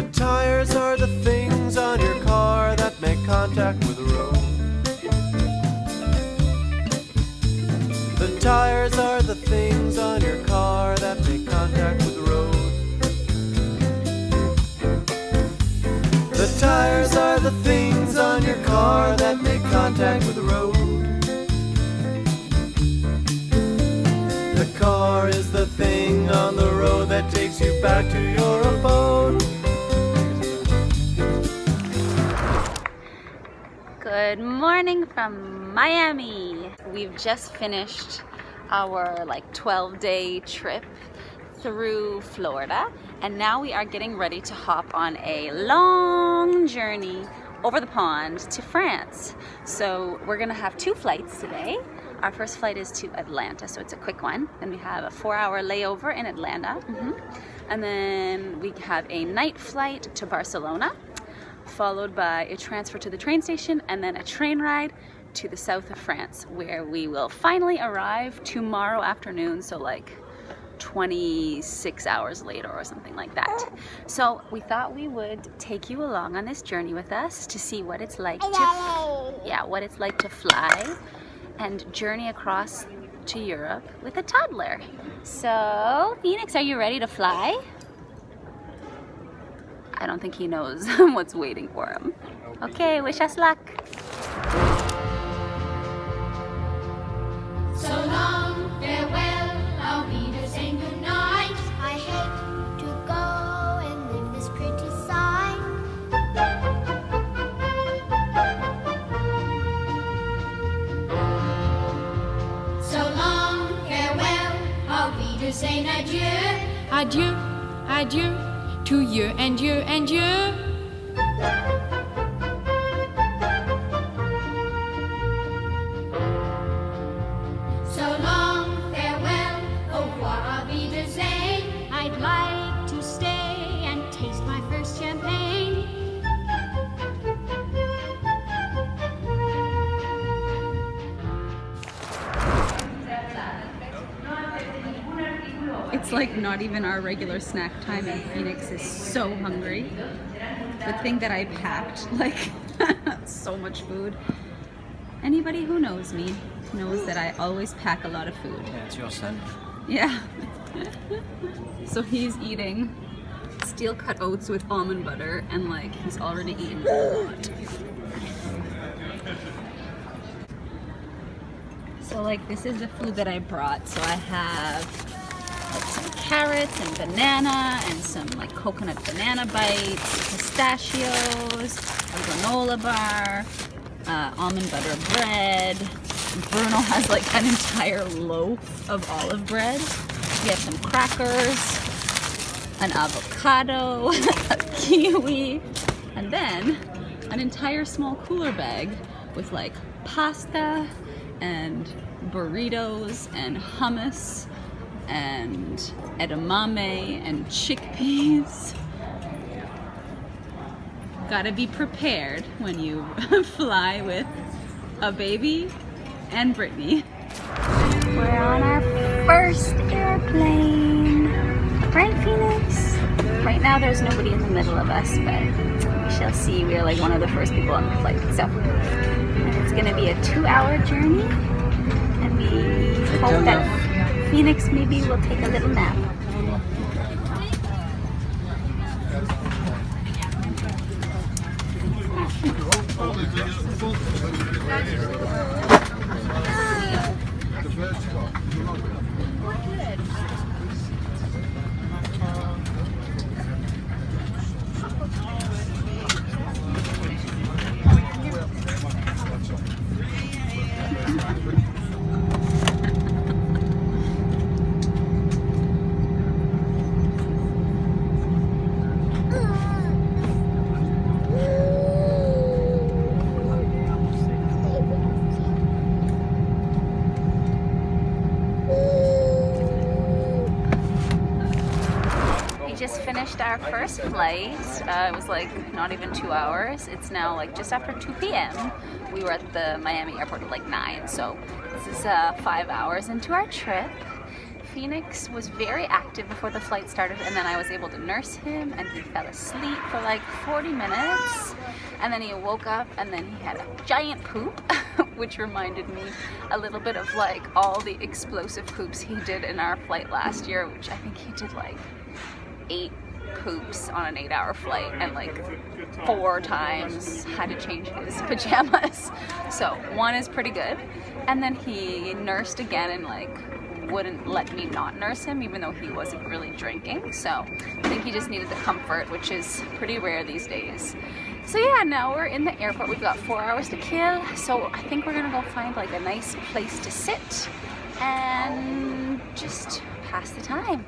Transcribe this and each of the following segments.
The tires are the things on your car that make contact with the road. The tires are the things on your car that make contact with the road. The tires are the things on your car that make contact with the road. The car is the thing on the road that takes you back to your abode. Good morning from Miami. We've just finished our 12-day trip through Florida, and now we are getting ready to hop on a long journey over the pond to France. So we're gonna have 2 flights today. Our first flight is to Atlanta, so it's a quick one. Then we have a 4-hour layover in Atlanta. And then we have a night flight to Barcelona, followed by a transfer to the train station, and then a train ride to the south of France, where we will finally arrive tomorrow afternoon, so 26 hours later or something like that. So we thought we would take you along on this journey with us to see what it's like to fly and journey across to Europe with a toddler. So Phoenix, are you ready to fly? I don't think he knows what's waiting for him. Okay, wish us luck. So long, farewell, auf Wiedersehen, good night. I hate to go and leave this pretty sign. So long, farewell, auf Wiedersehen, adieu. Adieu, adieu, to you and you and you. So long, farewell, au revoir, auf Wiedersehen. I'd like to stay and taste my first champagne. It's not even our regular snack time, and Phoenix is so hungry. Good thing that I packed so much food. Anybody who knows me knows that I always pack a lot of food. Yeah, it's your son. Yeah. So he's eating steel cut oats with almond butter, and he's already eaten a lot. So this is the food that I brought. So I have some carrots and banana and some coconut banana bites, pistachios, a granola bar, almond butter bread. Bruno has an entire loaf of olive bread. We have some crackers, an avocado, a kiwi, and then an entire small cooler bag with pasta and burritos and hummus and edamame and chickpeas. Gotta be prepared when you fly with a baby and Brittany. We're on our first airplane. Right, Phoenix? Right now there's nobody in the middle of us, but we shall see. We're one of the first people on the flight. So it's gonna be a 2-hour journey, and we hope that Phoenix maybe will take a little nap. Finished our first flight. It was not even 2 hours. It's now just after 2 p.m. We were at the Miami airport at 9, so this is 5 hours into our trip. Phoenix was very active before the flight started, and then I was able to nurse him, and he fell asleep for like 40 minutes, and then he woke up, and then he had a giant poop, which reminded me a little bit of like all the explosive poops he did in our flight last year, which I think he did like 8 poops on an 8-hour flight, and like 4 times had to change his pajamas. So 1 is pretty good. And then he nursed again and like wouldn't let me not nurse him, even though he wasn't really drinking. So I think he just needed the comfort, which is pretty rare these days. So yeah, now we're in the airport. We've got 4 hours to kill. So I think we're gonna go find like a nice place to sit and just pass the time.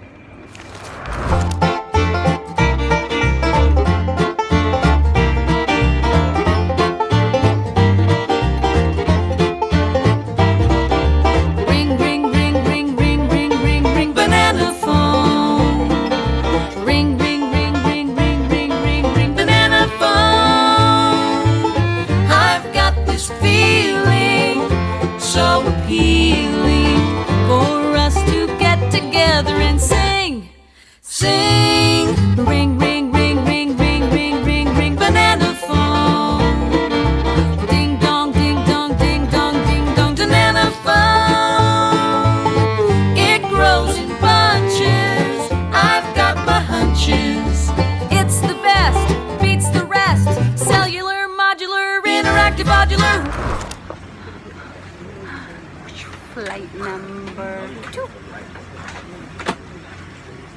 Flight number 2.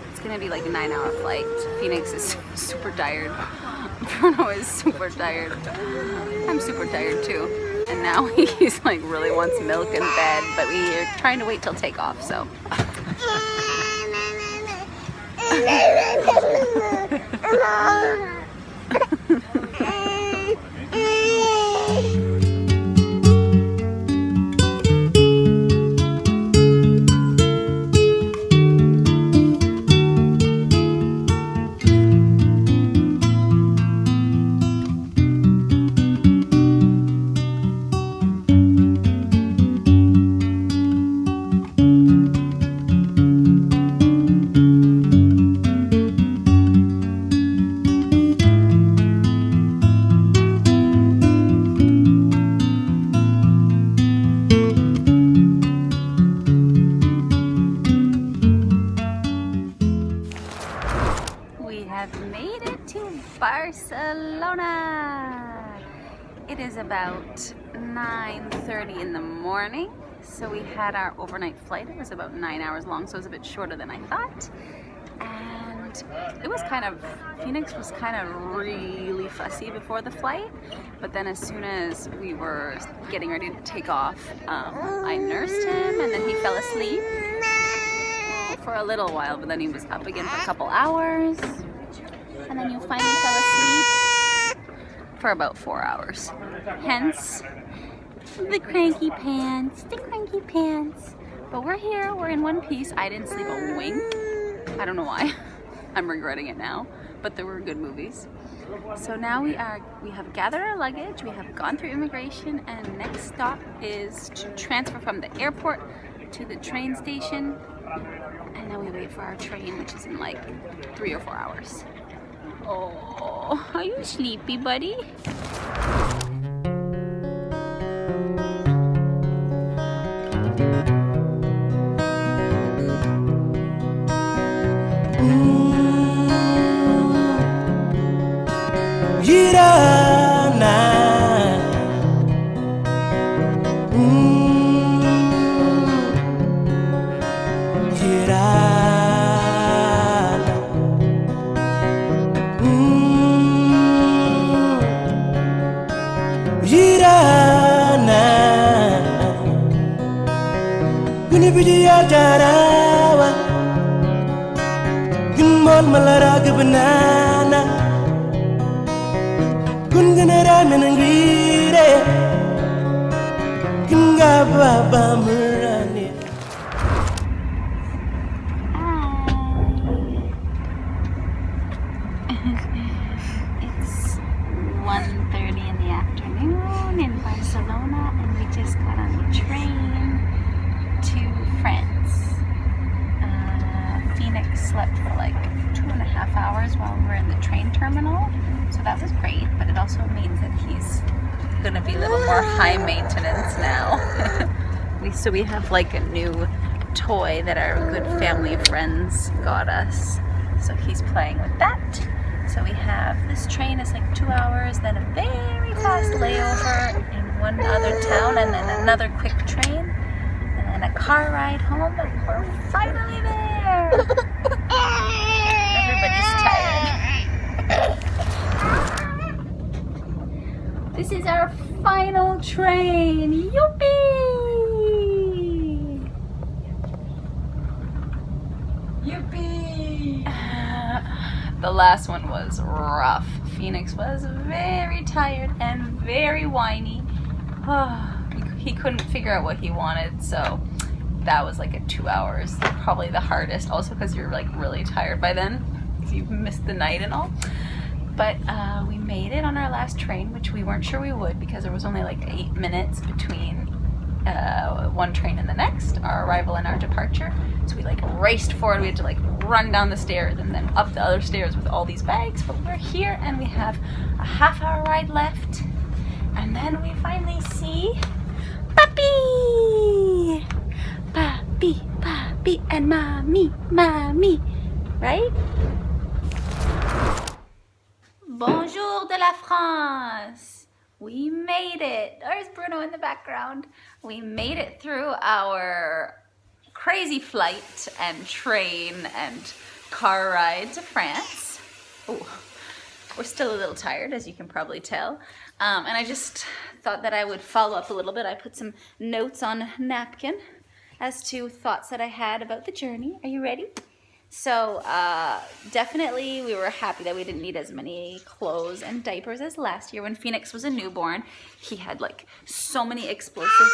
It's gonna be like a 9-hour flight. Phoenix is super tired. Bruno is super tired. I'm super tired too. And now he's like really wants milk and bed, but we are trying to wait till takeoff, so. Barcelona. It is about 9:30 in the morning, so we had our overnight flight. It was about 9 hours long, so it was a bit shorter than I thought. And it was Phoenix was kind of really fussy before the flight, but then as soon as we were getting ready to take off, I nursed him, and then he fell asleep for a little while, but then he was up again for a couple hours. And then you finally fell asleep for about 4 hours. Hence, the cranky pants, But we're here, we're in one piece. I didn't sleep a wink. I don't know why. I'm regretting it now, but there were good movies. So now we have gathered our luggage, we have gone through immigration, and next stop is to transfer from the airport to the train station. And then we wait for our train, which is in like 3 or 4 hours. Oh, are you sleepy, buddy? Jarawa Gunmol malarag banana Gun ganara menangire Gunga baba murani. It's 1:30 in the afternoon in Barcelona, and we just got on the train to France. Phoenix slept for like 2.5 hours while we were in the train terminal. So that was great, but it also means that he's gonna be a little more high maintenance now. So we have like a new toy that our good family friends got us. So he's playing with that. So we have, this train is like 2 hours, then a very fast layover in one other town, and then another quick train, and then a car ride home, and we're finally there. Everybody's tired. This is our final train. Yippee! Yippee! The last one was rough. Phoenix was very tired and very whiny. He couldn't figure out what he wanted, so that was like a 2 hours. Probably the hardest, also because you're like really tired by then, because you've missed the night and all. But we made it on our last train, which we weren't sure we would because there was only like 8 minutes between one train and the next, our arrival and our departure. So we like raced forward. We had to like run down the stairs and then up the other stairs with all these bags, but we're here and we have a half-hour ride left, and then we finally see Papi! Papi, Papi, and Mommy, Mommy, right? Bonjour de la France! We made it. There's Bruno in the background. We made it through our crazy flight and train and car ride to France. Ooh, we're still a little tired, as you can probably tell. And I just thought that I would follow up a little bit. I put some notes on a napkin as to thoughts that I had about the journey. Are you ready? So definitely we were happy that we didn't need as many clothes and diapers as last year. When Phoenix was a newborn, he had like so many explosive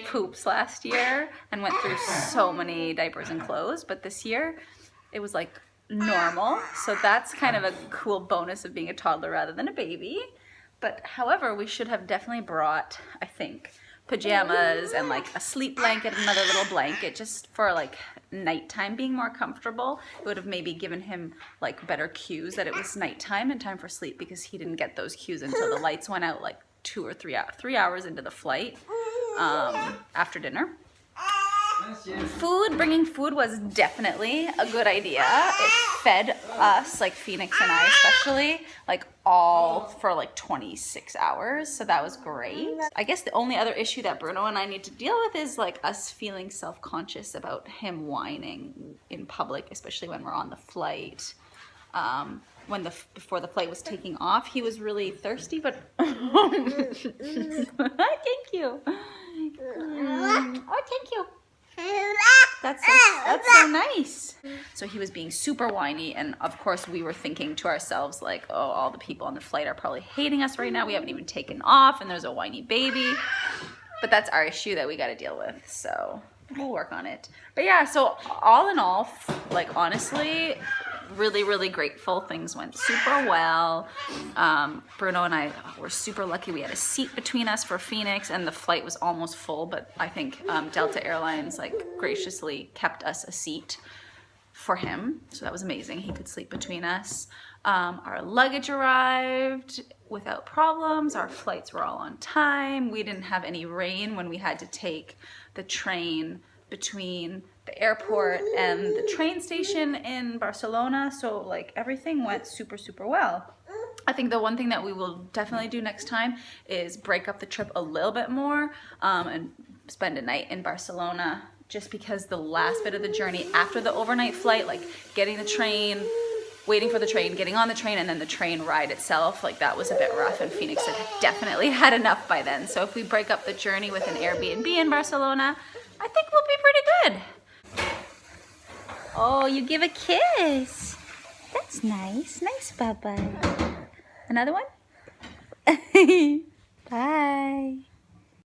poops last year and went through so many diapers and clothes. But this year it was like normal. So that's kind of a cool bonus of being a toddler rather than a baby. But however, we should have definitely brought, I think, pajamas and like a sleep blanket, another little blanket, just for like nighttime being more comfortable. It would have maybe given him like better cues that it was nighttime and time for sleep, because he didn't get those cues until the lights went out like 2 or 3 hours, 3 hours into the flight after dinner. Bringing food was definitely a good idea. It fed us, like Phoenix and I especially, like all for like 26 hours. So that was great. I guess the only other issue that Bruno and I need to deal with is like us feeling self-conscious about him whining in public, especially when we're on the flight. Before the flight was taking off, he was really thirsty, but thank you. Oh, thank you. That's so nice. So he was being super whiny, and of course we were thinking to ourselves like, oh, all the people on the flight are probably hating us right now. We haven't even taken off and there's a whiny baby. But that's our issue that we got to deal with, so we'll work on it. But yeah, so all in all, like honestly, really, really grateful. Things went super well. Bruno and I were super lucky. We had a seat between us for Phoenix, and the flight was almost full, but I think Delta Airlines like graciously kept us a seat for him. So that was amazing. He could sleep between us. Our luggage arrived without problems. Our flights were all on time. We didn't have any rain when we had to take the train between the airport and the train station in Barcelona. So like everything went super, super well. I think the one thing that we will definitely do next time is break up the trip a little bit more and spend a night in Barcelona, just because the last bit of the journey after the overnight flight, like getting the train, waiting for the train, getting on the train, and then the train ride itself, like that was a bit rough, and Phoenix had definitely had enough by then. So if we break up the journey with an Airbnb in Barcelona, I think we'll be pretty good. Oh, you give a kiss. That's nice. Nice, Baba. Another one? Bye.